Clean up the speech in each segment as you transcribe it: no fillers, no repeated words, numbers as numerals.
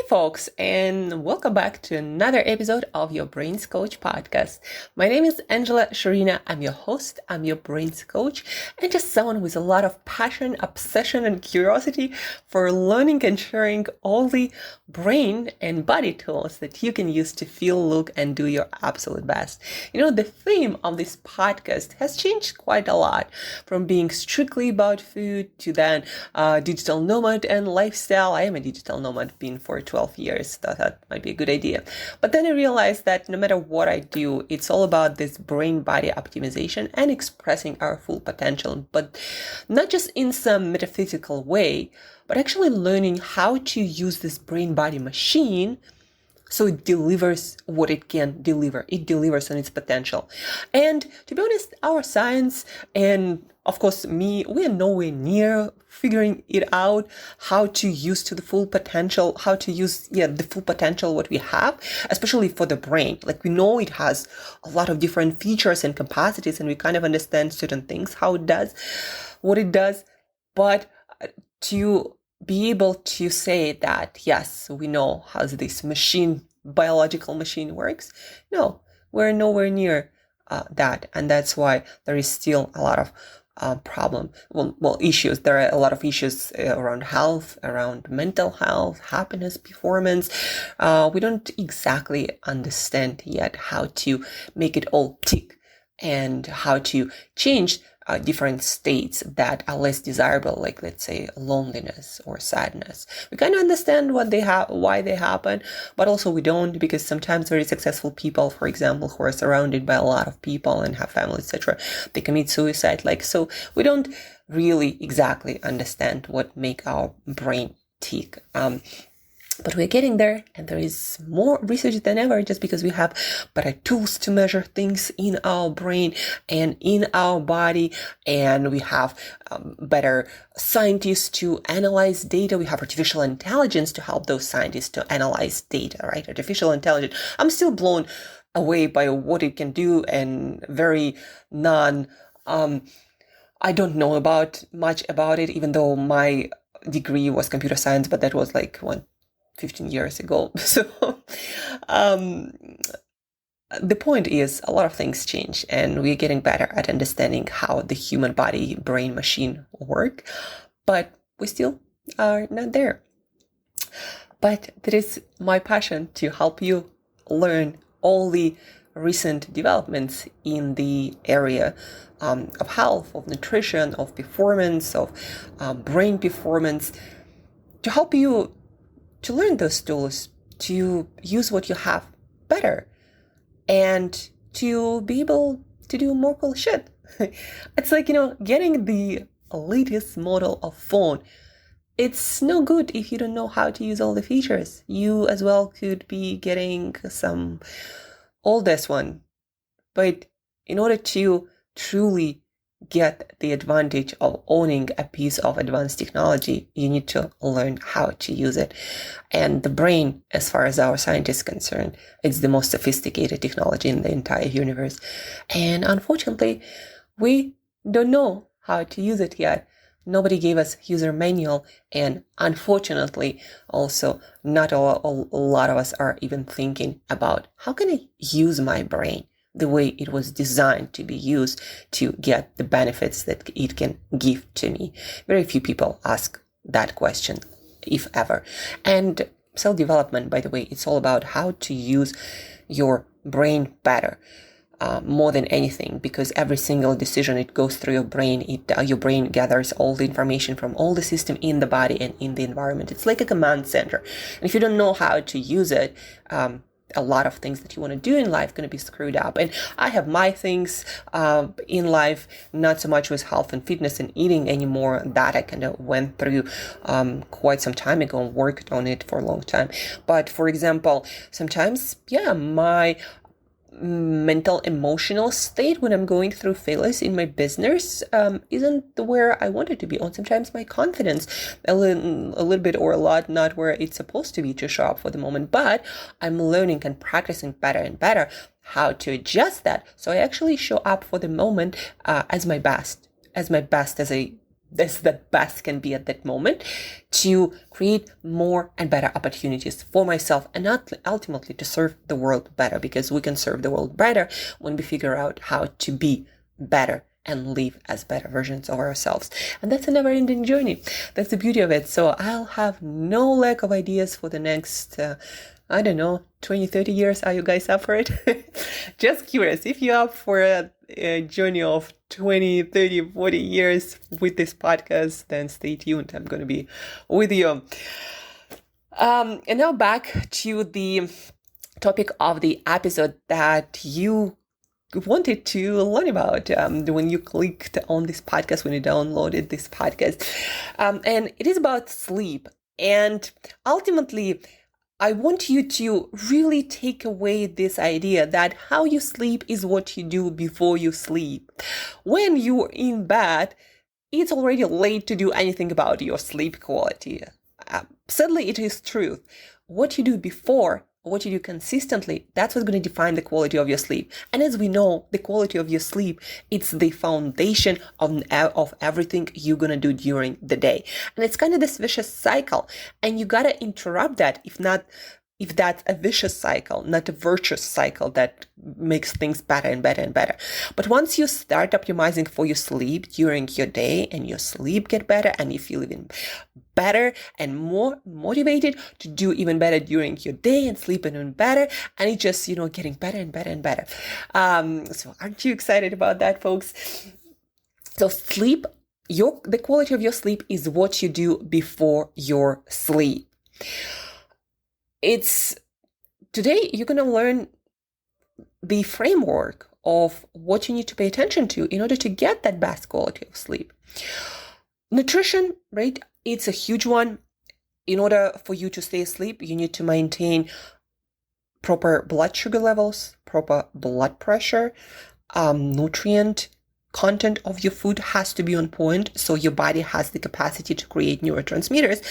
folks, and welcome back to another episode of your Brains Coach podcast. My name is Shurina. I'm your host. I'm your Brains Coach, and just someone with a lot of passion, obsession, and curiosity for learning and sharing all the brain and body tools that you can use to feel, look, and do your absolute best. You know, the theme of this podcast has changed quite a lot, from being strictly about food to then digital nomad and lifestyle. I am a digital nomad, been for 12 years. That might be a good idea. But then I realized that no matter what I do, it's all about this brain-body optimization and expressing our full potential, but not just in some metaphysical way, but actually learning how to use this brain-body machine so it delivers what it can deliver. It delivers on its potential. And to be honest, our science and of course me, we are nowhere near figuring it out how to use to the full potential, how to use the full potential what we have, especially for the brain. Like, we know it has a lot of different features and capacities, and we kind of understand certain things, how it does, what it does. But to be able to say that, yes, we know how this biological machine works. No, we're nowhere near that. And that's why there is still a lot of issues. There are a lot of issues around health, around mental health, happiness, performance. We don't exactly understand yet how to make it all tick and how to change different states that are less desirable, like, let's say, loneliness or sadness. We kind of understand what they have, why they happen, but also we don't, because sometimes very successful people, for example, who are surrounded by a lot of people and have families, etc., they commit suicide. So we don't really exactly understand what make our brain tick. But we're getting there, and there is more research than ever, just because we have better tools to measure things in our brain and in our body, and we have better scientists to analyze data. We have artificial intelligence to help those scientists to analyze data, right? Artificial intelligence. I'm still blown away by what it can do, and very I don't know much about it, even though my degree was computer science, but that was like 15 years ago. So the point is, a lot of things change, and we're getting better at understanding how the human body brain machine work, but we still are not there. But that is my passion, to help you learn all the recent developments in the area of health, of nutrition, of performance, of brain performance, to help you to learn those tools, to use what you have better, and to be able to do more cool shit. It's like, getting the latest model of phone. It's no good if you don't know how to use all the features. You as well could be getting some oldest one. But in order to truly get the advantage of owning a piece of advanced technology, you need to learn how to use it. And the brain, as far as our scientists are concerned, it's the most sophisticated technology in the entire universe. And unfortunately, we don't know how to use it yet. Nobody gave us user manual, and unfortunately, also not a lot of us are even thinking about, how can I use my brain the way it was designed to be used to get the benefits that it can give to me. Very few people ask that question, if ever. And self-development, by the way, it's all about how to use your brain better, more than anything, because every single decision, it goes through your brain. Your brain gathers all the information from all the system in the body and in the environment. It's like a command center. And if you don't know how to use it, a lot of things that you want to do in life going to be screwed up. And I have my things in life, not so much with health and fitness and eating anymore. That I kind of went through quite some time ago and worked on it for a long time. But for example, sometimes, my mental emotional state when I'm going through failures in my business isn't where I want it to be. Or sometimes my confidence a little bit or a lot not where it's supposed to be to show up for the moment. But I'm learning and practicing better and better how to adjust that, so I actually show up for the moment as my best as I as the best can be at that moment, to create more and better opportunities for myself and not ultimately to serve the world better, because we can serve the world better when we figure out how to be better and live as better versions of ourselves. And that's a never-ending journey. That's the beauty of it. So I'll have no lack of ideas for the next 20, 30 years. Are you guys up for it? Just curious. If you're up for a journey of 20, 30, 40 years with this podcast, then stay tuned. I'm going to be with you. And now back to the topic of the episode that you wanted to learn about when you clicked on this podcast, when you downloaded this podcast. And it is about sleep. And ultimately, I want you to really take away this idea that how you sleep is what you do before you sleep. When you're in bed, it's already late to do anything about your sleep quality. Sadly, it is true. What you do before, what you do consistently, that's what's going to define the quality of your sleep. And as we know, the quality of your sleep, it's the foundation of everything you're going to do during the day. And it's kind of this vicious cycle. And you got to interrupt that if that's a vicious cycle, not a virtuous cycle that makes things better and better and better. But once you start optimizing for your sleep during your day and your sleep get better and you feel even better and more motivated to do even better during your day and sleep even better, and it's just, getting better and better and better. So aren't you excited about that, folks? So sleep, the quality of your sleep is what you do before your sleep. Today you're going to learn the framework of what you need to pay attention to in order to get that best quality of sleep. Nutrition, right? It's a huge one. In order for you to stay asleep, you need to maintain proper blood sugar levels, proper blood pressure, nutrient content of your food has to be on point, so your body has the capacity to create neurotransmitters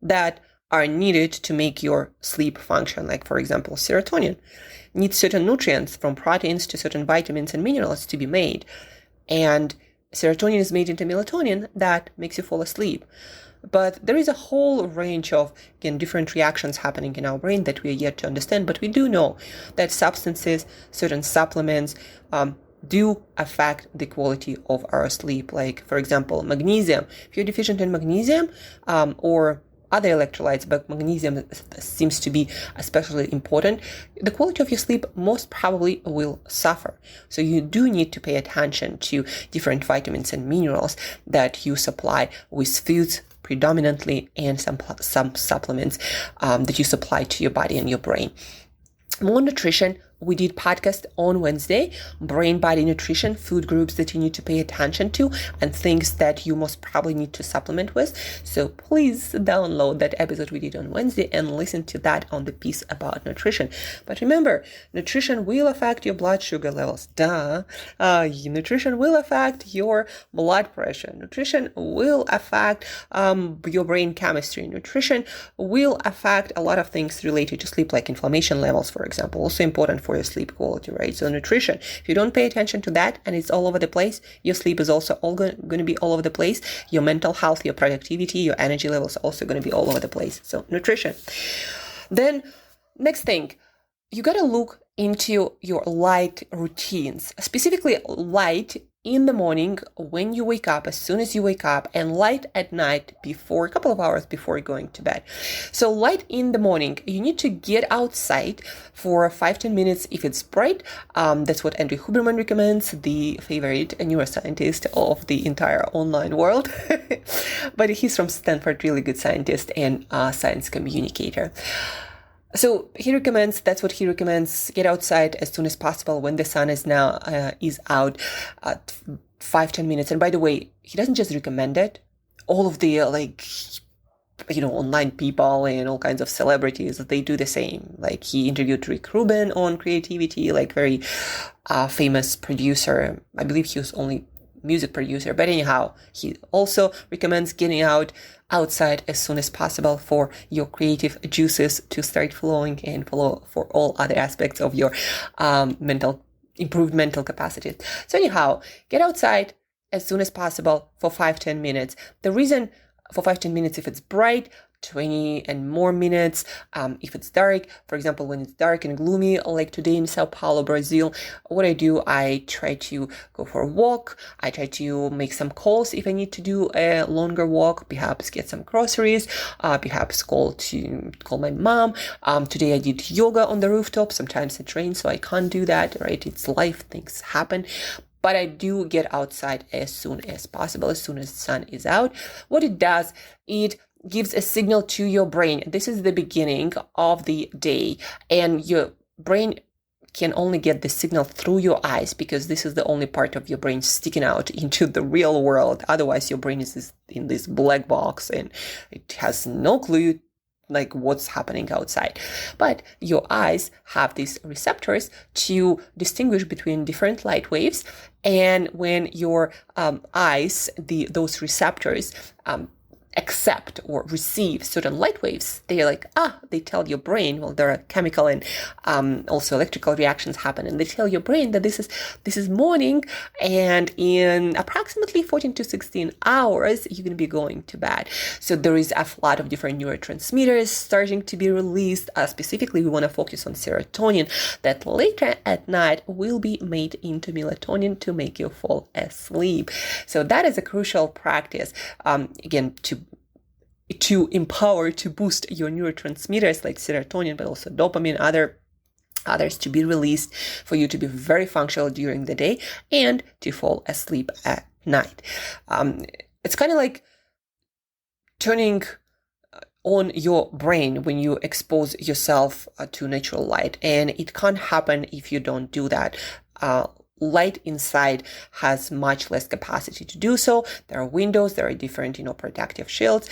that are needed to make your sleep function. Like, for example, serotonin needs certain nutrients from proteins to certain vitamins and minerals to be made. And serotonin is made into melatonin that makes you fall asleep. But there is a whole range of, again, different reactions happening in our brain that we are yet to understand. But we do know that substances, certain supplements, do affect the quality of our sleep. Like, for example, magnesium. If you're deficient in magnesium, or other electrolytes, but magnesium seems to be especially important, the quality of your sleep most probably will suffer. So you do need to pay attention to different vitamins and minerals that you supply with foods predominantly, and some supplements that you supply to your body and your brain. More nutrition. We did podcast on Wednesday, brain body nutrition, food groups that you need to pay attention to, and things that you most probably need to supplement with. So please download that episode we did on Wednesday and listen to that on the piece about nutrition. But remember, nutrition will affect your blood sugar levels. Nutrition will affect your blood pressure. Nutrition will affect your brain chemistry. Nutrition will affect a lot of things related to sleep, like inflammation levels, for example. Also important for your sleep quality, right? So nutrition, if you don't pay attention to that and it's all over the place, your sleep is also going to be all over the place. Your mental health, your productivity, your energy levels are also going to be all over the place. So nutrition. Then next thing, you got to look into your light routines, specifically light in the morning when you wake up, as soon as you wake up, and light at night before, a couple of hours before going to bed. So light in the morning, you need to get outside for 5-10 minutes if it's bright. That's what Andrew Huberman recommends, the favorite neuroscientist of the entire online world. But he's from Stanford, really good scientist and science communicator. So that's what he recommends, get outside as soon as possible when the sun is out at 5-10 minutes. And by the way, he doesn't just recommend it. All of the online people and all kinds of celebrities, they do the same. Like, he interviewed Rick Rubin on creativity, like very famous producer. I believe he was only music producer, but anyhow, he also recommends getting outside as soon as possible for your creative juices to start flowing and flow for all other aspects of your improved mental capacity. So anyhow, get outside, as soon as possible for 5-10 minutes. The reason for 5-10 minutes, if it's bright, 20 and more minutes. If it's dark, for example, when it's dark and gloomy, like today in Sao Paulo, Brazil, what I do, I try to go for a walk. I try to make some calls if I need to do a longer walk, perhaps get some groceries, perhaps call my mom. Today I did yoga on the rooftop. Sometimes it rains, so I can't do that, right? It's life, things happen. But I do get outside as soon as possible, as soon as the sun is out. What it does, it gives a signal to your brain. This is the beginning of the day, and your brain can only get the signal through your eyes, because this is the only part of your brain sticking out into the real world. Otherwise, your brain is in this black box and it has no clue like what's happening outside. But your eyes have these receptors to distinguish between different light waves. And when your eyes, those receptors, accept or receive certain light waves, they're like, they tell your brain, well, there are chemical and also electrical reactions happen, and they tell your brain that this is morning, and in approximately 14 to 16 hours, you're going to be going to bed. So there is a lot of different neurotransmitters starting to be released. Specifically, we want to focus on serotonin that later at night will be made into melatonin to make you fall asleep. So that is a crucial practice, again, to empower, to boost your neurotransmitters like serotonin, but also dopamine, others to be released for you to be very functional during the day and to fall asleep at night. It's kind of like turning on your brain when you expose yourself to natural light, and it can't happen if you don't do that. Light inside has much less capacity to do so. There are windows, there are different, protective shields.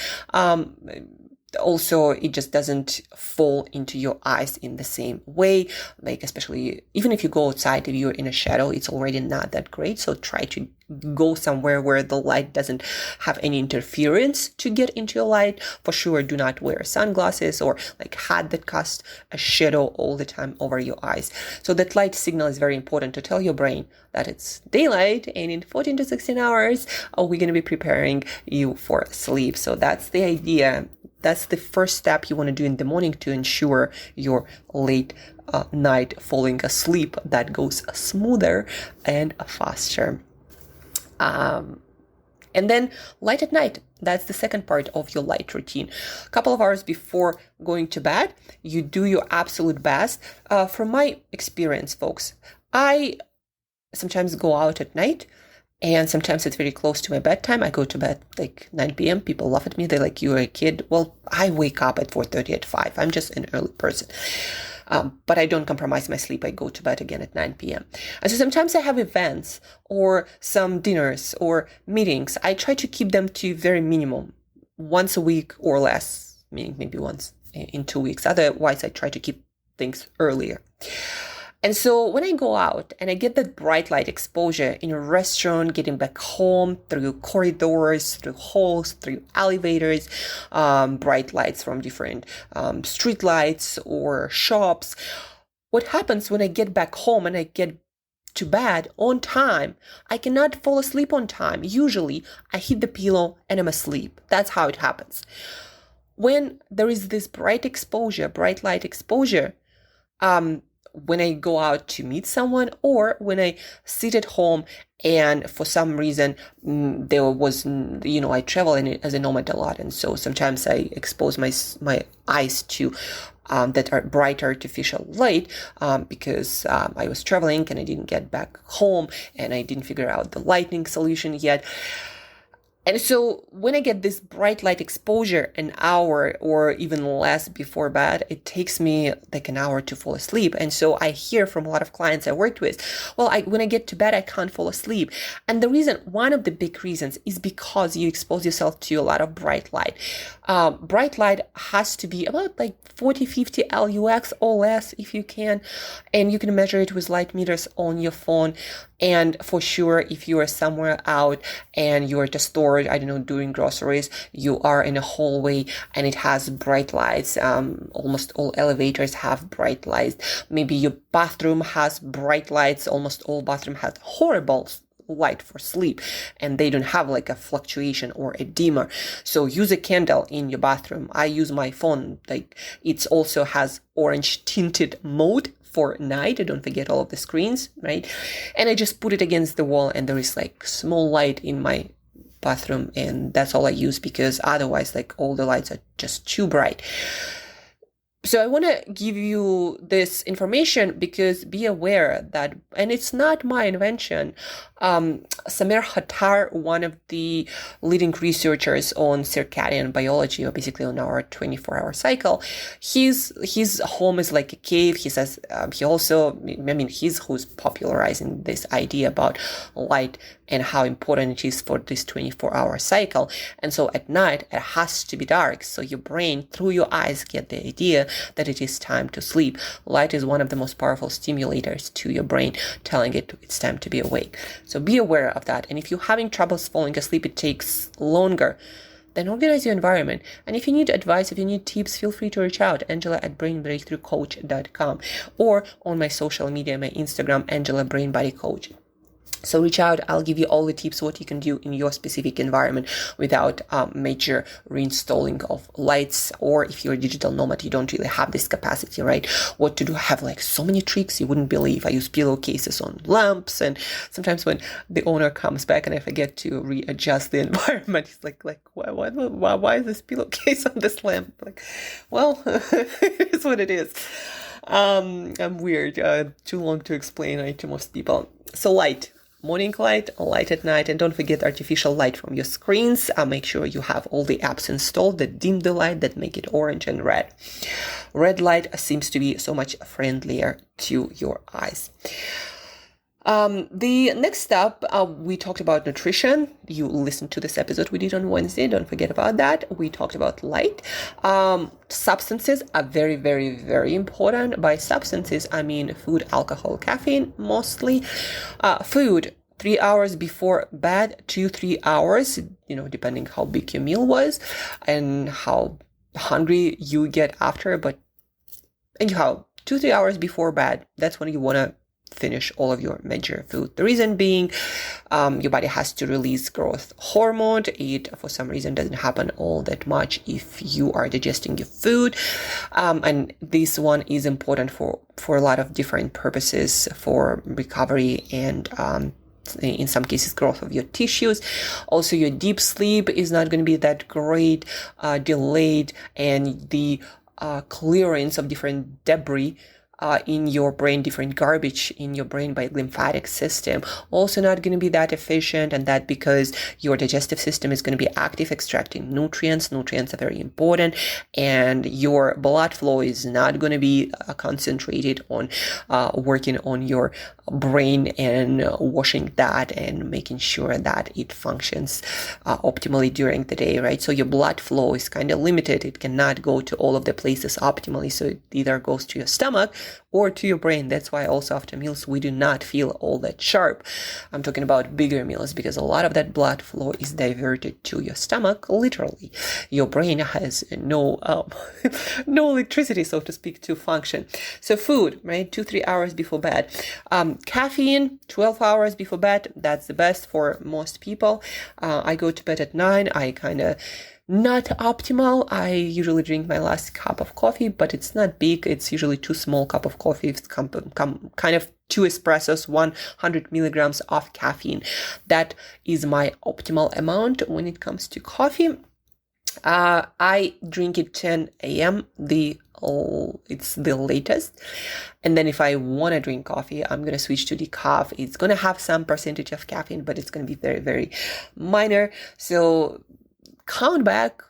Also, it just doesn't fall into your eyes in the same way. Like, especially even if you go outside, if you're in a shadow, it's already not that great. So try to go somewhere where the light doesn't have any interference to get into your light. For sure, do not wear sunglasses or like hat that cast a shadow all the time over your eyes. So that light signal is very important to tell your brain that it's daylight, and in 14 to 16 hours, we're going to be preparing you for sleep. So that's the idea. That's the first step you want to do in the morning to ensure your late night falling asleep that goes smoother and faster. And then light at night. That's the second part of your light routine. A couple of hours before going to bed, you do your absolute best. From my experience, folks, I sometimes go out at night, and sometimes it's very close to my bedtime. I go to bed like 9 p.m. People laugh at me. They're like, you're a kid. Well, I wake up at 4:30 at 5. I'm just an early person. But I don't compromise my sleep. I go to bed again at 9 p.m. And so sometimes I have events or some dinners or meetings. I try to keep them to very minimum, once a week or less, meaning maybe once in 2 weeks. Otherwise, I try to keep things earlier. And so when I go out and I get that bright light exposure in a restaurant, getting back home through corridors, through halls, through elevators, bright lights from different street lights or shops, what happens when I get back home and I get to bed on time, I cannot fall asleep on time. Usually I hit the pillow and I'm asleep. That's how it happens. When there is this bright light exposure, when I go out to meet someone, or when I sit at home and for some reason there was, I travel as a nomad a lot. And so sometimes I expose my eyes to that are bright artificial light because I was traveling and I didn't get back home and I didn't figure out the lighting solution yet. And so when I get this bright light exposure an hour or even less before bed, it takes me like an hour to fall asleep. And so I hear from a lot of clients I worked with, when I get to bed, I can't fall asleep. And one of the big reasons is because you expose yourself to a lot of bright light. Bright light has to be about like 40, 50 LUX or less if you can. And you can measure it with light meters on your phone. And for sure, if you are somewhere out and you are at a store, doing groceries, you are in a hallway and it has bright lights. Almost all elevators have bright lights. Maybe your bathroom has bright lights. Almost all bathrooms have horrible light for sleep, and they don't have like a fluctuation or a dimmer. So use a candle in your bathroom. I use my phone, like it also has orange tinted mode for night. Don't forget all of the screens, right? And I just put it against the wall, and there is like small light in my bathroom, and that's all I use, because otherwise like all the lights are just too bright. So I want to give you this information because be aware that, and it's not my invention, Samer Khattar, one of the leading researchers on circadian biology, or basically on our 24-hour cycle, his home is like a cave. He says he's who's popularizing this idea about light and how important it is for this 24-hour cycle. And so at night, it has to be dark. So your brain, through your eyes, get the idea that it is time to sleep. Light is one of the most powerful stimulators to your brain, telling it it's time to be awake. So be aware of that. And if you're having troubles falling asleep, it takes longer, then organize your environment. And if you need advice, if you need tips, feel free to reach out, angela@brainbreakthroughcoach.com, or on my social media, my Instagram, Angela Brain Body Coach. So reach out. I'll give you all the tips what you can do in your specific environment without major reinstalling of lights. Or if you're a digital nomad, you don't really have this capacity, right? What to do? I have like so many tricks you wouldn't believe. I use pillowcases on lamps, and sometimes when the owner comes back and I forget to readjust the environment, he's like why is this pillowcase on this lamp? Like, well, it's what it is. I'm weird. Too long to explain, right, to most people. So light. Morning light at night, and don't forget artificial light from your screens. Make sure you have all the apps installed that dim the light, that make it orange and red. Red light seems to be so much friendlier to your eyes. The next step, we talked about nutrition. You listened to this episode we did on Wednesday. Don't forget about that. We talked about light. Substances are very, very, very important. By substances, I mean food, alcohol, caffeine, mostly. Food, 3 hours before bed, 2-3 hours, depending how big your meal was and how hungry you get after. But anyhow, 2-3 hours before bed, that's when you want to finish all of your major food. The reason being, your body has to release growth hormone. It, for some reason, doesn't happen all that much if you are digesting your food. And this one is important for a lot of different purposes, for recovery and in some cases growth of your tissues. Also, your deep sleep is not going to be that great, delayed, and the clearance of different debris in your brain, different garbage in your brain by lymphatic system, also not going to be that efficient, and that because your digestive system is going to be active extracting nutrients. Nutrients are very important, and your blood flow is not going to be concentrated on working on your brain and washing that and making sure that it functions optimally during the day, right? So your blood flow is kind of limited. It cannot go to all of the places optimally. So it either goes to your stomach or to your brain. That's why also after meals, we do not feel all that sharp. I'm talking about bigger meals, because a lot of that blood flow is diverted to your stomach, literally. Your brain has no electricity, so to speak, to function. So food, right? 2-3 hours before bed. Caffeine, 12 hours before bed. That's the best for most people. I go to bed at 9. I kind of not optimal. I usually drink my last cup of coffee, but it's not big. It's usually 2 small cup of coffee. It's kind of 2 espressos, 100 milligrams of caffeine. That is my optimal amount when it comes to coffee. I drink it 10 a.m. It's the latest. And then if I want to drink coffee, I'm going to switch to decaf. It's going to have some percentage of caffeine, but it's going to be very, very minor. So count back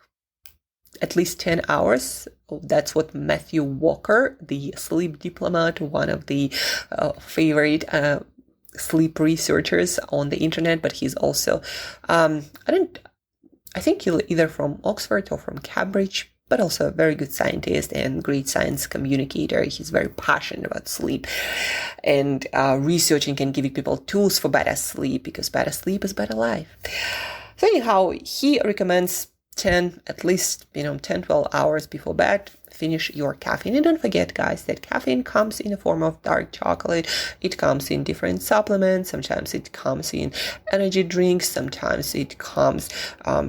at least 10 hours. That's what Matthew Walker, the sleep diplomat, one of the favorite sleep researchers on the internet, but he's also, I think he's either from Oxford or from Cambridge, but also a very good scientist and great science communicator. He's very passionate about sleep, and researching and giving people tools for better sleep, because better sleep is better life. So anyhow, he recommends 10, 12 hours before bed, finish your caffeine. And don't forget, guys, that caffeine comes in the form of dark chocolate. It comes in different supplements. Sometimes it comes in energy drinks. Sometimes it comes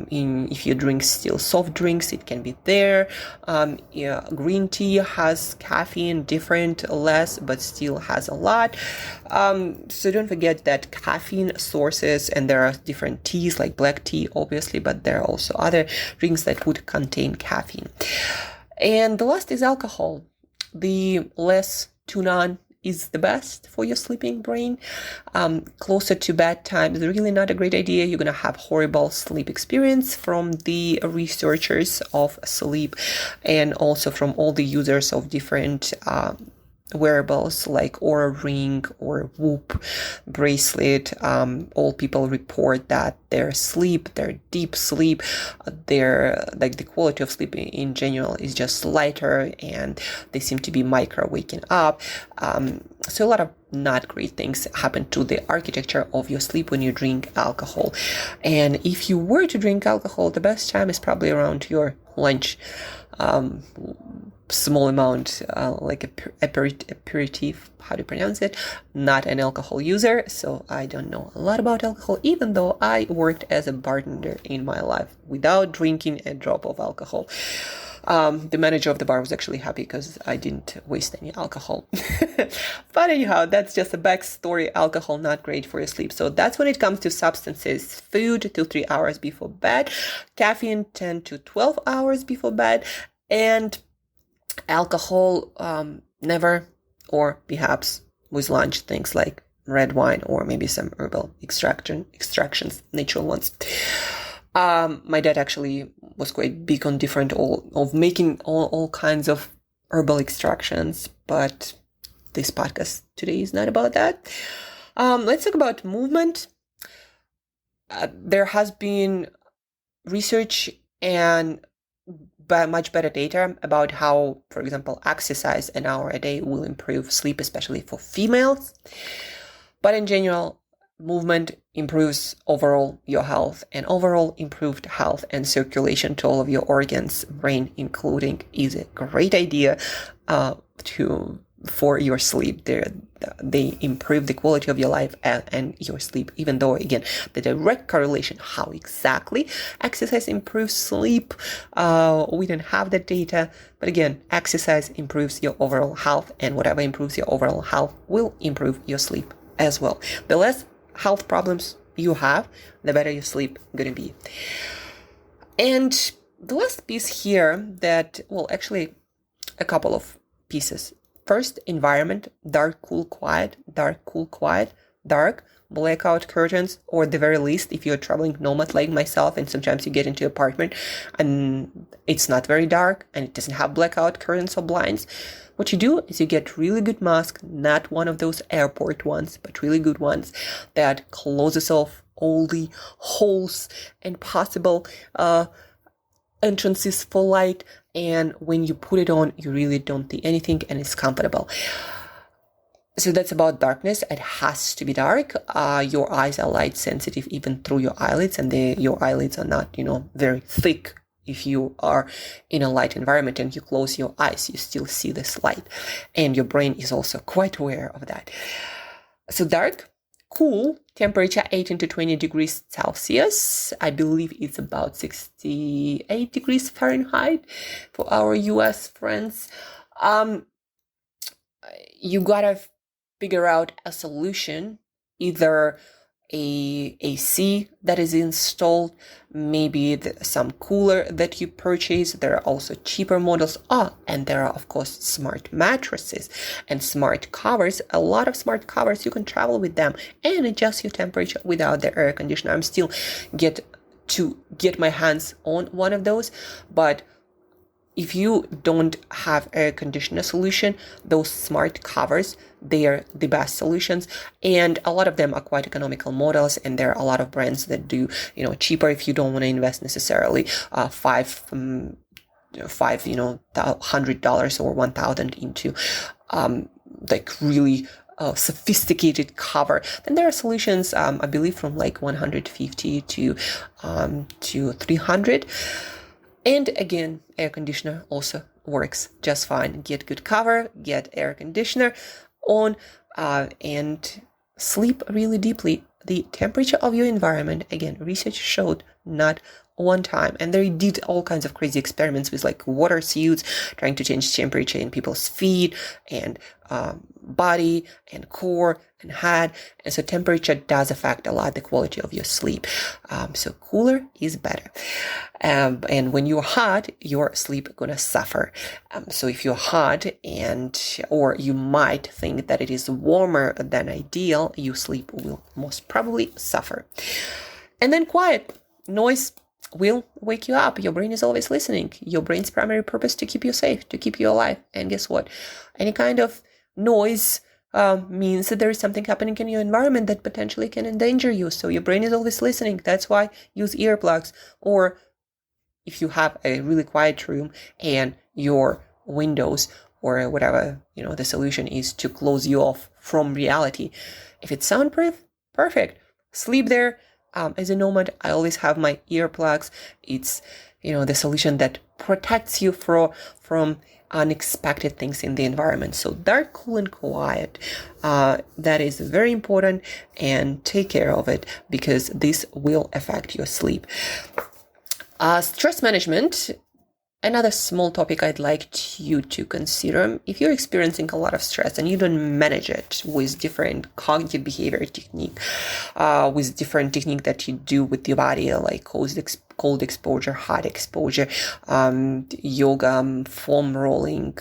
in, if you drink still soft drinks, it can be there. Green tea has caffeine, different, less, but still has a lot. So don't forget that caffeine sources, and there are different teas like black tea, obviously, but there are also other drinks that would contain caffeine. And the last is alcohol. The less to none is the best for your sleeping brain. Closer to bedtime is really not a great idea. You're going to have horrible sleep experience from the researchers of sleep, and also from all the users of different wearables like Oura Ring or Whoop bracelet. All people report that their sleep, their deep sleep, the quality of sleep in general is just lighter, and they seem to be micro waking up. So a lot of not great things happen to the architecture of your sleep when you drink alcohol. And if you were to drink alcohol, the best time is probably around your lunch. Small amount, like aperitif, how do you pronounce it? Not an alcohol user, so I don't know a lot about alcohol, even though I worked as a bartender in my life without drinking a drop of alcohol. The manager of the bar was actually happy because I didn't waste any alcohol. But anyhow, that's just a backstory. Alcohol, not great for your sleep. So that's when it comes to substances. Food 2 to 3 hours before bed. Caffeine 10 to 12 hours before bed. And alcohol, never, or perhaps with lunch, things like red wine or maybe some herbal extractions, natural ones. My dad actually was quite big on making all kinds of herbal extractions, but this podcast today is not about that. Let's talk about movement. There has been research and much better data about how, for example, exercise an hour a day will improve sleep, especially for females. But in general, movement improves overall your health, and overall improved health and circulation to all of your organs, brain including, is a great idea for your sleep. They improve the quality of your life and your sleep, even though, again, the direct correlation, how exactly exercise improves sleep, we don't have that data. But again, exercise improves your overall health, and whatever improves your overall health will improve your sleep as well. The less health problems you have, the better your sleep going to be. And the last piece here actually a couple of pieces. First, environment, dark, cool, quiet, dark, blackout curtains, or at the very least, if you're a traveling nomad like myself, and sometimes you get into an apartment and it's not very dark and it doesn't have blackout curtains or blinds, what you do is you get really good mask, not one of those airport ones, but really good ones that closes off all the holes and possible entrances for light. And when you put it on, you really don't see anything, and it's comfortable. So that's about darkness. It has to be dark. Your eyes are light sensitive even through your eyelids, and your eyelids are not, very thick. If you are in a light environment and you close your eyes, you still see this light, and your brain is also quite aware of that. So dark, cool, temperature 18 to 20 degrees Celsius. I believe it's about 68 degrees Fahrenheit for our US friends. You gotta figure out a solution, either a AC that is installed, maybe some cooler that you purchase. There are also cheaper models. And there are, of course, smart mattresses and smart covers. A lot of smart covers, you can travel with them and adjust your temperature without the air conditioner. I'm still get my hands on one of those, but if you don't have air conditioner solution, those smart covers, they are the best solutions. And a lot of them are quite economical models, and there are a lot of brands that do, cheaper if you don't want to invest necessarily $500 or $1,000 into really sophisticated cover. Then there are solutions, I believe, from like $150 to $300. And again, air conditioner also works just fine. Get good cover, get air conditioner on, and sleep really deeply. The temperature of your environment, again, research showed not one time, and they did all kinds of crazy experiments with like water suits, trying to change temperature in people's feet and body and core and head. And so temperature does affect a lot the quality of your sleep. So cooler is better. And when you're hot, your sleep gonna suffer. So if you're hot or you might think that it is warmer than ideal, your sleep will most probably suffer. And then quiet noise will wake you up. Your brain is always listening. Your brain's primary purpose to keep you safe, to keep you alive. And guess what? Any kind of noise means that there is something happening in your environment that potentially can endanger you. So your brain is always listening. That's why use earplugs. Or if you have a really quiet room and your windows or whatever, the solution is to close you off from reality. If it's soundproof, perfect. Sleep there. As a nomad, I always have my earplugs. It's, the solution that protects you from unexpected things in the environment. So dark, cool, and quiet. That is very important, and take care of it because this will affect your sleep. Stress management. Another small topic I'd like you to consider. If you're experiencing a lot of stress and you don't manage it with different cognitive behavior technique, with different technique that you do with your body, like cold exposure, hot exposure, yoga, foam rolling,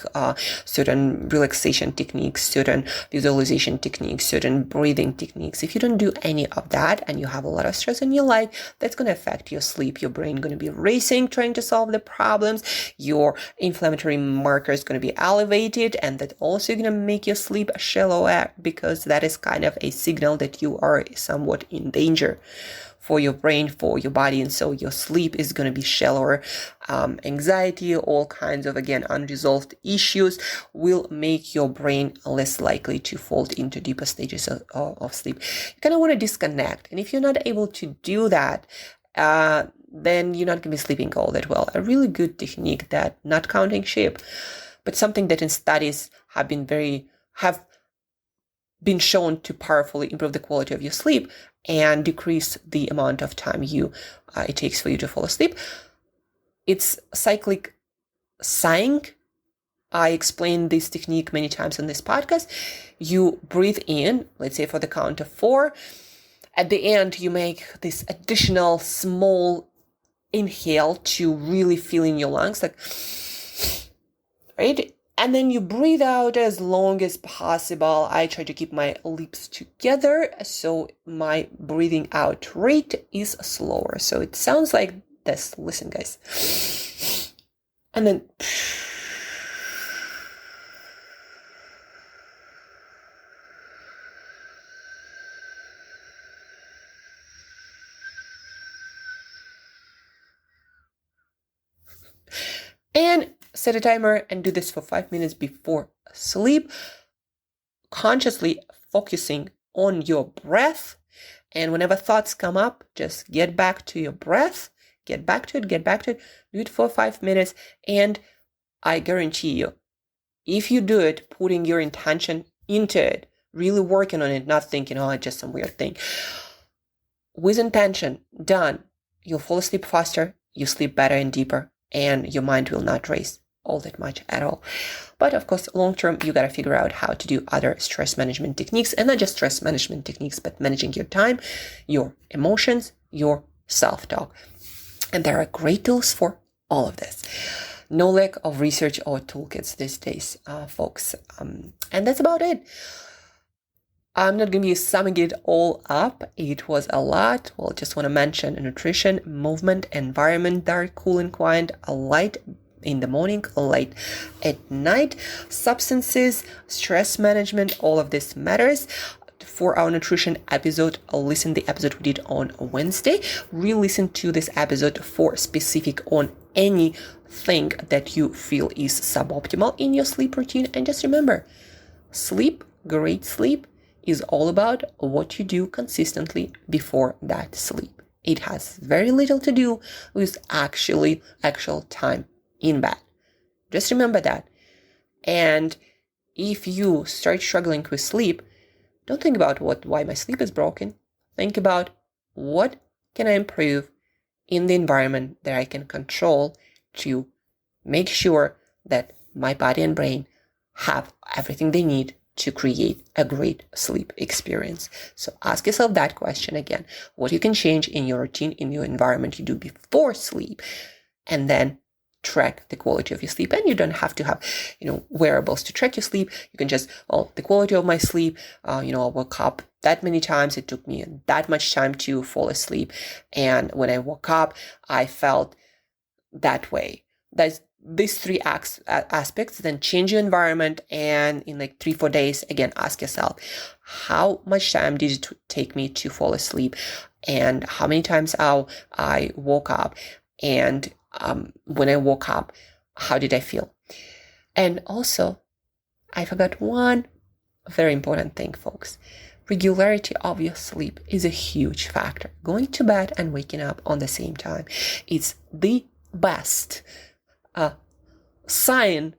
certain relaxation techniques, certain visualization techniques, certain breathing techniques. If you don't do any of that and you have a lot of stress in your life, that's going to affect your sleep. Your brain going to be racing, trying to solve the problems. Your inflammatory marker is going to be elevated, and that also going to make your sleep shallower, because that is kind of a signal that you are somewhat in danger for your brain, for your body. And so your sleep is going to be shallower. Anxiety, all kinds of, again, unresolved issues will make your brain less likely to fall into deeper stages of sleep. You kind of want to disconnect. And if you're not able to do that, then you're not going to be sleeping all that well. A really good technique that, not counting sheep, but something that in studies have been shown to powerfully improve the quality of your sleep and decrease the amount of time it takes for you to fall asleep. It's cyclic sighing. I explained this technique many times in this podcast. You breathe in, let's say for the count of 4. At the end, you make this additional small inhale to really feel in your lungs, like, right? And then you breathe out as long as possible. I try to keep my lips together, so my breathing out rate is slower. So it sounds like this. Listen, guys. And then and set a timer and do this for 5 minutes before sleep, consciously focusing on your breath. And whenever thoughts come up, just get back to your breath, get back to it, do it for 5 minutes. And I guarantee you, if you do it, putting your intention into it, really working on it, not thinking, it's just some weird thing. With intention, done, you'll fall asleep faster, you sleep better and deeper, and your mind will not race all that much at all. But of course, long term, you got to figure out how to do other stress management techniques, and not just stress management techniques, but managing your time, your emotions, your self-talk. And there are great tools for all of this. No lack of research or toolkits these days, folks. And that's about it. I'm not going to be summing it all up. It was a lot. Well, just want to mention nutrition, movement, environment, dark, cool, and quiet, a light in the morning, light at night, substances, stress management, all of this matters. For our nutrition episode, listen the episode we did on Wednesday. Re-listen to this episode for specific on anything that you feel is suboptimal in your sleep routine. And just remember, sleep, great sleep, is all about what you do consistently before that sleep. It has very little to do with actual time in bed. Just remember that. And if you start struggling with sleep, don't think about why my sleep is broken. Think about what can I improve in the environment that I can control to make sure that my body and brain have everything they need to create a great sleep experience. So ask yourself that question again. What you can change in your routine, in your environment you do before sleep, and then track the quality of your sleep. And you don't have to have, wearables to track your sleep. You can just, the quality of my sleep, I woke up that many times. It took me that much time to fall asleep. And when I woke up, I felt that way. That's these three aspects. Then change your environment. And in 3-4 days, again, ask yourself, how much time did it take me to fall asleep? And how many times I woke up? And when I woke up, how did I feel? And also, I forgot one very important thing, folks. Regularity of your sleep is a huge factor. Going to bed and waking up on the same time. It's the best sign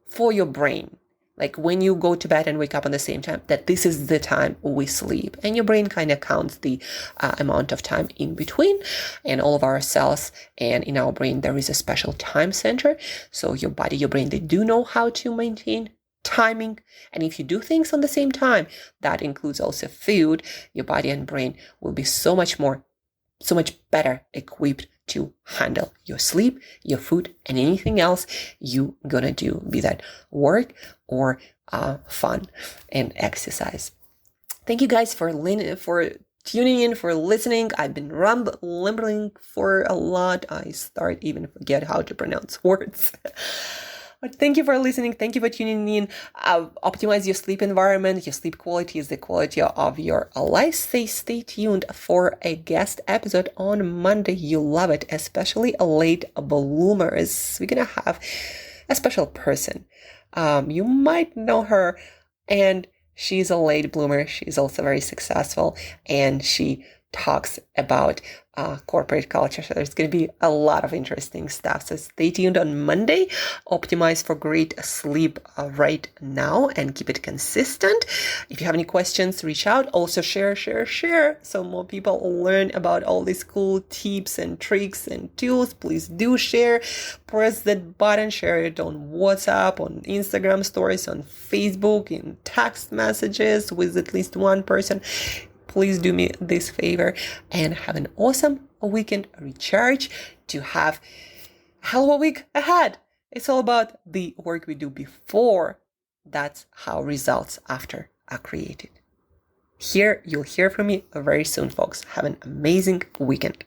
for your brain. Like when you go to bed and wake up on the same time, that this is the time we sleep. And your brain kind of counts the amount of time in between. And all of our cells and in our brain, there is a special time center. So your body, your brain, they do know how to maintain timing. And if you do things on the same time, that includes also food, your body and brain will be so much better equipped to handle your sleep, your food, and anything else you're gonna do, be that work or fun and exercise. Thank you guys for tuning in, for listening. I've been rambling for a lot. I start even forget how to pronounce words. But thank you for listening. Thank you for tuning in. Optimize your sleep environment. Your sleep quality is the quality of your life. Stay tuned for a guest episode on Monday. You'll love it, especially late bloomers. We're going to have a special person. You might know her, and she's a late bloomer. She's also very successful, and she talks about corporate culture. So there's going to be a lot of interesting stuff. So stay tuned on Monday. Optimize for great sleep right now and keep it consistent. If you have any questions, reach out. Also share so more people learn about all these cool tips and tricks and tools. Please do share. Press that button. Share it on WhatsApp, on Instagram stories, on Facebook, in text messages with at least one person. Please do me this favor and have an awesome weekend. Recharge to have a hell of a week ahead. It's all about the work we do before. That's how results after are created. You'll hear from me very soon, folks. Have an amazing weekend.